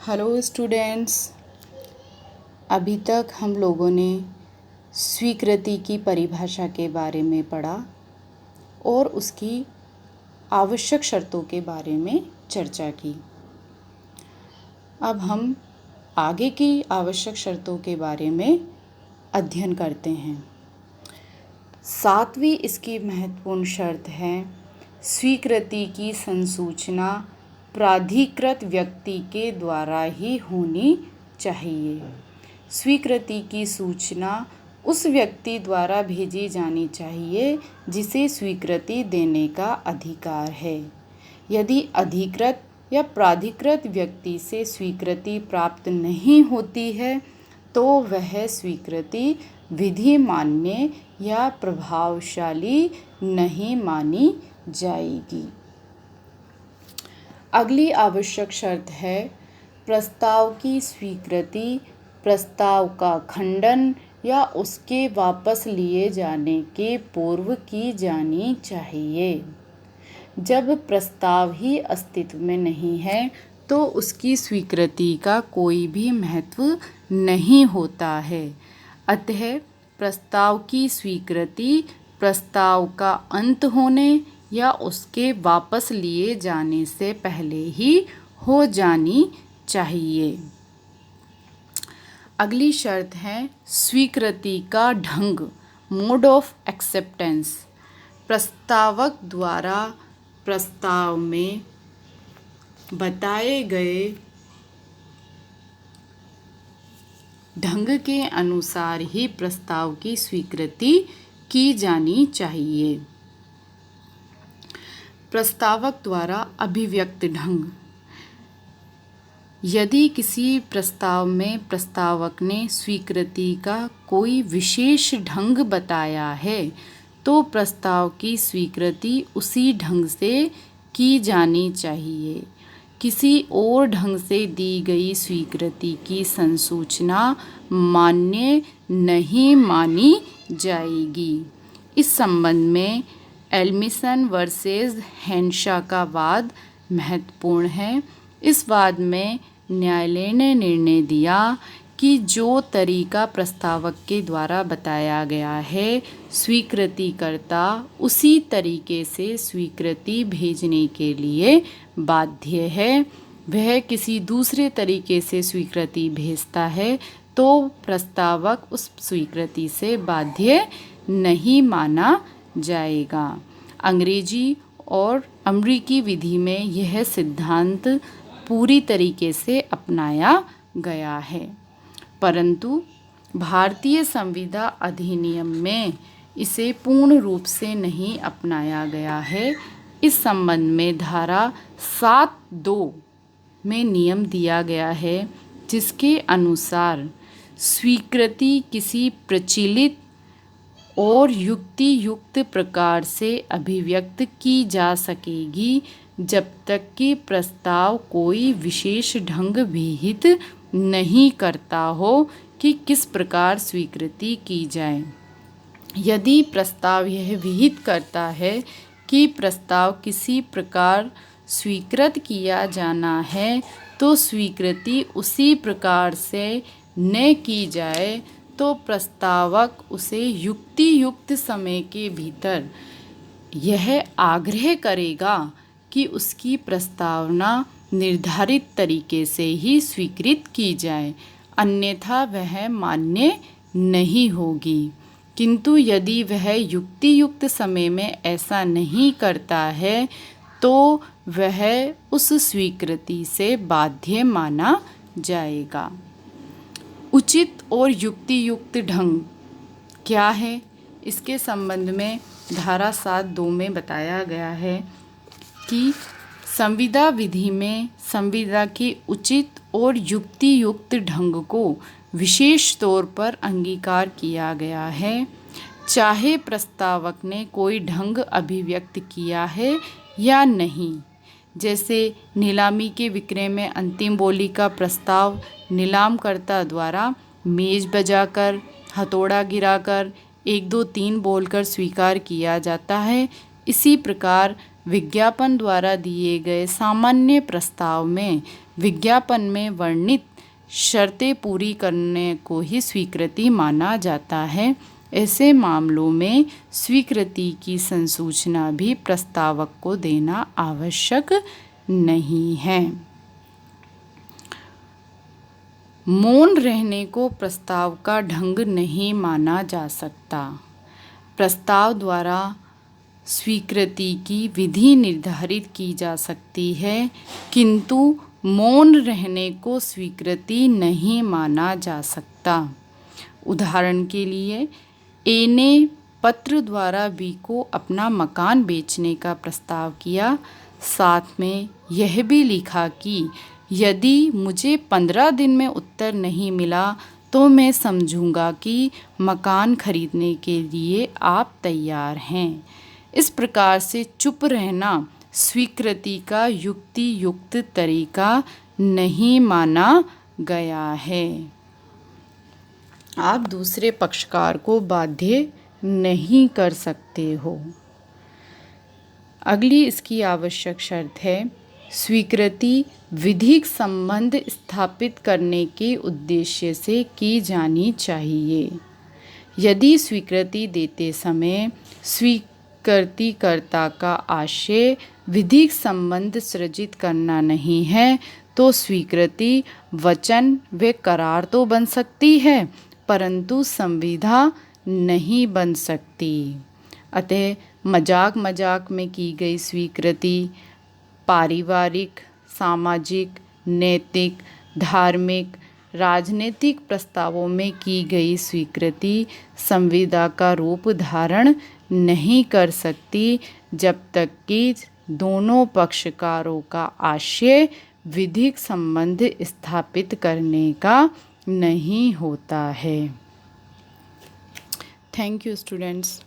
Hello students, अभी तक हम लोगों ने स्वीकृति की परिभाषा के बारे में पढ़ा और उसकी आवश्यक शर्तों के बारे में चर्चा की। अब हम आगे की आवश्यक शर्तों के बारे में अध्ययन करते हैं। 7वीं इसकी महत्वपूर्ण शर्त है, स्वीकृति की संसूचना प्राधिकृत व्यक्ति के द्वारा ही होनी चाहिए। स्वीकृति की सूचना उस व्यक्ति द्वारा भेजी जानी चाहिए जिसे स्वीकृति देने का अधिकार है। यदि अधिकृत या प्राधिकृत व्यक्ति से स्वीकृति प्राप्त नहीं होती है तो वह स्वीकृति विधि मान्य या प्रभावशाली नहीं मानी जाएगी। अगली आवश्यक शर्त है, प्रस्ताव की स्वीकृति प्रस्ताव का खंडन या उसके वापस लिए जाने के पूर्व की जानी चाहिए। जब प्रस्ताव ही अस्तित्व में नहीं है तो उसकी स्वीकृति का कोई भी महत्व नहीं होता है। अतः प्रस्ताव की स्वीकृति प्रस्ताव का अंत होने या उसके वापस लिए जाने से पहले ही हो जानी चाहिए। अगली शर्त है, स्वीकृति का ढंग, मोड ऑफ एक्सेप्टेंस। प्रस्तावक द्वारा प्रस्ताव में बताए गए ढंग के अनुसार ही प्रस्ताव की स्वीकृति की जानी चाहिए। प्रस्तावक द्वारा अभिव्यक्त ढंग। यदि किसी प्रस्ताव में प्रस्तावक ने स्वीकृति का कोई विशेष ढंग बताया है तो प्रस्ताव की स्वीकृति उसी ढंग से की जानी चाहिए। किसी और ढंग से दी गई स्वीकृति की संसूचना मान्य नहीं मानी जाएगी। इस संबंध में एल्मिसन वर्सेस हेंशा का वाद महत्वपूर्ण है। इस वाद में न्यायालय ने निर्णय दिया कि जो तरीका प्रस्तावक के द्वारा बताया गया है, स्वीकृतिकर्ता उसी तरीके से स्वीकृति भेजने के लिए बाध्य है। वह किसी दूसरे तरीके से स्वीकृति भेजता है तो प्रस्तावक उस स्वीकृति से बाध्य नहीं माना जाएगा। अंग्रेजी और अमेरिकी विधि में यह सिद्धांत पूरी तरीके से अपनाया गया है, परंतु भारतीय संविदा अधिनियम में इसे पूर्ण रूप से नहीं अपनाया गया है। इस संबंध में धारा 7(2) में नियम दिया गया है, जिसके अनुसार स्वीकृति किसी प्रचलित और युक्ति युक्त प्रकार से अभिव्यक्त की जा सकेगी जब तक कि प्रस्ताव कोई विशेष ढंग विहित नहीं करता हो कि किस प्रकार स्वीकृति की जाए। यदि प्रस्ताव यह विहित करता है कि प्रस्ताव किसी प्रकार स्वीकृत किया जाना है तो स्वीकृति उसी प्रकार से न की जाए तो प्रस्तावक उसे युक्ति युक्त समय के भीतर यह आग्रह करेगा कि उसकी प्रस्तावना निर्धारित तरीके से ही स्वीकृत की जाए, अन्यथा वह मान्य नहीं होगी। किंतु यदि वह युक्ति युक्त समय में ऐसा नहीं करता है तो वह उस स्वीकृति से बाध्य माना जाएगा। उचित और युक्ति युक्त ढंग क्या है? इसके संबंध में धारा 7(2) में बताया गया है कि संविदा विधि में संविदा के उचित और युक्ति युक्त ढंग को विशेष तौर पर अंगीकार किया गया है, चाहे प्रस्तावक ने कोई ढंग अभिव्यक्त किया है या नहीं। जैसे नीलामी के विक्रय में अंतिम बोली का प्रस्ताव नीलामकर्ता द्वारा मेज बजाकर, हथौड़ा गिराकर, 1 2 3 बोलकर स्वीकार किया जाता है। इसी प्रकार विज्ञापन द्वारा दिए गए सामान्य प्रस्ताव में विज्ञापन में वर्णित शर्तें पूरी करने को ही स्वीकृति माना जाता है। ऐसे मामलों में स्वीकृति की संसूचना भी प्रस्तावक को देना आवश्यक नहीं है। मौन रहने को प्रस्ताव का ढंग नहीं माना जा सकता। प्रस्ताव द्वारा स्वीकृति की विधि निर्धारित की जा सकती है, किंतु मौन रहने को स्वीकृति नहीं माना जा सकता। उदाहरण के लिए, ए ने पत्र द्वारा बी को अपना मकान बेचने का प्रस्ताव किया। साथ में यह भी लिखा कि यदि मुझे 15 दिन में उत्तर नहीं मिला तो मैं समझूंगा कि मकान खरीदने के लिए आप तैयार हैं। इस प्रकार से चुप रहना स्वीकृति का युक्ति युक्त तरीका नहीं माना गया है। आप दूसरे पक्षकार को बाध्य नहीं कर सकते हो। अगली इसकी आवश्यक शर्त है, स्वीकृति विधिक संबंध स्थापित करने के उद्देश्य से की जानी चाहिए। यदि स्वीकृति देते समय स्वीकृतिकर्ता का आशय विधिक संबंध सृजित करना नहीं है तो स्वीकृति वचन व करार तो बन सकती है, परंतु संविदा नहीं बन सकती। अतः मजाक मजाक में की गई स्वीकृति पारिवारिक, सामाजिक, नैतिक, धार्मिक, राजनीतिक प्रस्तावों में की गई स्वीकृति संविदा का रूप धारण नहीं कर सकती जब तक कि दोनों पक्षकारों का आशय विधिक संबंध स्थापित करने का नहीं होता है। Thank you students.